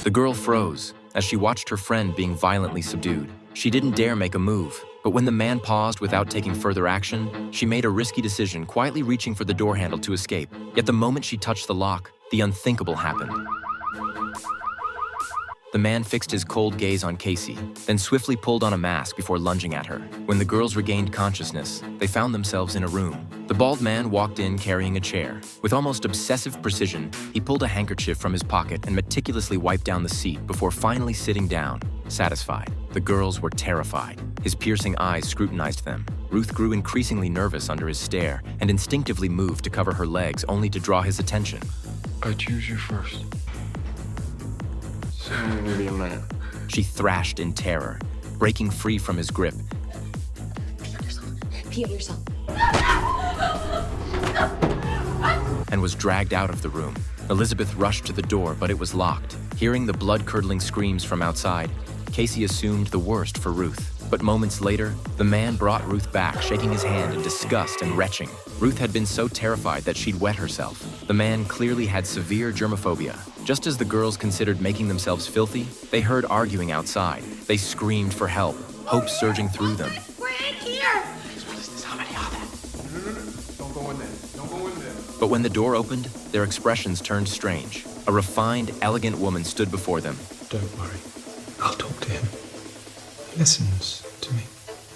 The girl froze as she watched her friend being violently subdued. She didn't dare make a move, but when the man paused without taking further action, she made a risky decision, quietly reaching for the door handle to escape. Yet the moment she touched the lock, the unthinkable happened. The man fixed his cold gaze on Casey, then swiftly pulled on a mask before lunging at her. When the girls regained consciousness, they found themselves in a room. The bald man walked in carrying a chair. With almost obsessive precision, he pulled a handkerchief from his pocket and meticulously wiped down the seat before finally sitting down, satisfied. The girls were terrified. His piercing eyes scrutinized them. Ruth grew increasingly nervous under his stare and instinctively moved to cover her legs only to draw his attention. I choose you first. Maybe a minute. She thrashed in terror, breaking free from his grip. Pee on yourself. And was dragged out of the room. Elizabeth rushed to the door, but it was locked. Hearing the blood-curdling screams from outside, Casey assumed the worst for Ruth. But moments later, the man brought Ruth back, shaking his hand in disgust and retching. Ruth had been so terrified that she'd wet herself. The man clearly had severe germophobia. Just as the girls considered making themselves filthy, they heard arguing outside. They screamed for help, hope surging through them. We're in here! Don't go in there. Don't go in there. But when the door opened, their expressions turned strange. A refined, elegant woman stood before them, Don't worry. I'll talk to him. He listens to me.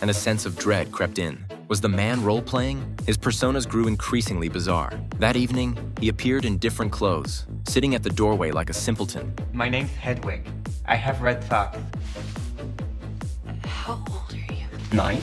and a sense of dread crept in. Was the man role-playing? His personas grew increasingly bizarre. That evening, he appeared in different clothes, sitting at the doorway like a simpleton. My name's Hedwig. I have red socks. How old are you? 9?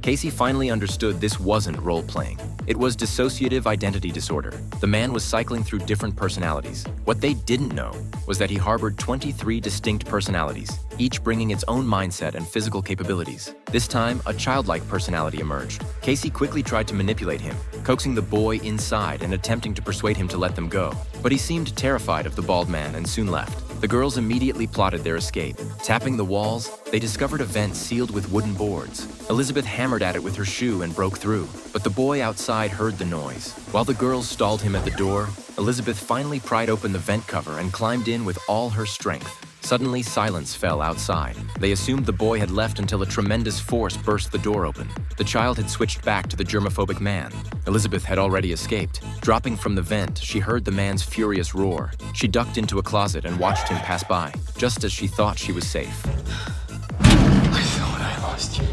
Casey finally understood this wasn't role-playing. It was dissociative identity disorder. The man was cycling through different personalities. What they didn't know was that he harbored 23 distinct personalities, each bringing its own mindset and physical capabilities. This time, a childlike personality emerged. Casey quickly tried to manipulate him, coaxing the boy inside and attempting to persuade him to let them go. But he seemed terrified of the bald man and soon left. The girls immediately plotted their escape. Tapping the walls, they discovered a vent sealed with wooden boards. Elizabeth hammered at it with her shoe and broke through, but the boy outside heard the noise. While the girls stalled him at the door, Elizabeth finally pried open the vent cover and climbed in with all her strength. Suddenly, silence fell outside. They assumed the boy had left until a tremendous force burst the door open. The child had switched back to the germophobic man. Elizabeth had already escaped. Dropping from the vent, she heard the man's furious roar. She ducked into a closet and watched him pass by, just as she thought she was safe. I thought I lost you.